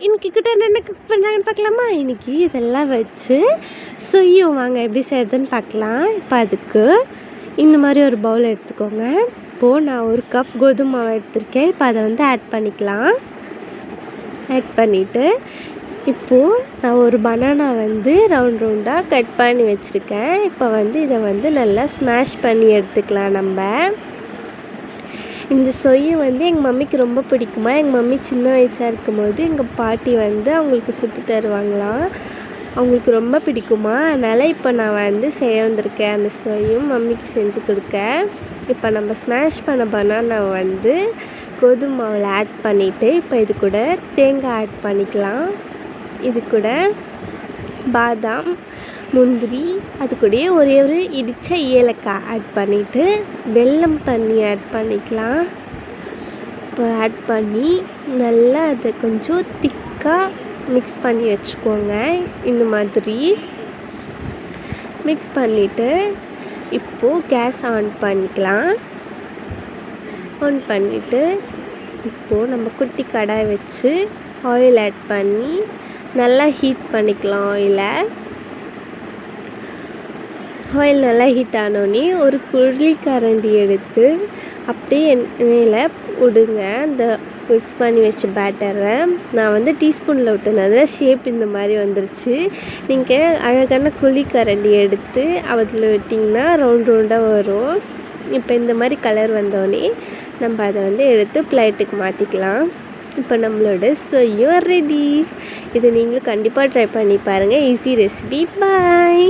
இன்றைக்கி கூட என்ன குக் பண்ணுறாங்கன்னு பார்க்கலாமா? இன்றைக்கி இதெல்லாம் வச்சு சொய்யும் வாங்க எப்படி செய்கிறதுன்னு பார்க்கலாம். இப்போ அதுக்கு இந்த மாதிரி ஒரு பவுல் எடுத்துக்கோங்க. இப்போது நான் 1 கப் கோதுமை மாவு எடுத்திருக்கேன். இப்போ அதை வந்து ஆட் பண்ணிக்கலாம். ஆட் பண்ணிவிட்டு இப்போது நான் ஒரு பனானா வந்து ரவுண்டாக கட் பண்ணி வச்சுருக்கேன். இப்போ வந்து இதை வந்து நல்லா ஸ்மாஷ் பண்ணி எடுத்துக்கலாம். நம்ம இந்த சொய்யை வந்து எங்கள் மம்மிக்கு ரொம்ப பிடிக்குமா. எங்கள் மம்மி சின்ன வயசாக இருக்கும்போது எங்கள் பாட்டி வந்து அவங்களுக்கு சுட்டு தருவாங்களாம். அவங்களுக்கு ரொம்ப பிடிக்குமா. அதனால் இப்போ நான் வந்து செய்ய வந்திருக்கேன். அந்த சொய்யும் மம்மிக்கு செஞ்சு கொடுக்க. இப்போ நம்ம ஸ்மாஷ் பண்ண பனானா வந்து கோதுமை மாவில் ஆட் பண்ணிவிட்டு இப்போ இது கூட தேங்காய் ஆட் பண்ணிக்கலாம். இது கூட பாதாம், முந்திரி, அது கூடயே ஒரே ஒரு இடித்த ஏலக்காய் ஆட் பண்ணிவிட்டு வெல்லம் தண்ணி ஆட் பண்ணிக்கலாம். இப்போ ஆட் பண்ணி நல்லா அதை கொஞ்சம் திக்காக மிக்ஸ் பண்ணி வச்சுக்கோங்க. இந்த மாதிரி மிக்ஸ் பண்ணிவிட்டு இப்போது கேஸ் ஆன் பண்ணிக்கலாம். ஆன் பண்ணிவிட்டு இப்போது நம்ம குட்டி கடாய் வச்சு ஆயில் ஆட் பண்ணி நல்லா ஹீட் பண்ணிக்கலாம். ஆயில் நல்லா ஹீட் ஆனோடனே ஒரு குழிக்கரண்டி எடுத்து அப்படியே எண்ணெயில் விடுங்க. அந்த மிக்ஸ் பண்ணி வச்ச பேட்டரை நான் வந்து டீஸ்பூனில் விட்டனால ஷேப் இந்த மாதிரி வந்துருச்சு. நீங்கள் அழகான குழிக்கரண்டி எடுத்து அதில் விட்டிங்கன்னா ரவுண்டாக வரும். இப்போ இந்த மாதிரி கலர் வந்தோடனே நம்ம அதை வந்து எடுத்து பிளேட்டுக்கு மாற்றிக்கலாம். இப்போ நம்மளோட சொய்யும் ரெடி. இதை நீங்களும் கண்டிப்பாக ட்ரை பண்ணி பாருங்கள். Easy recipe. பாய்.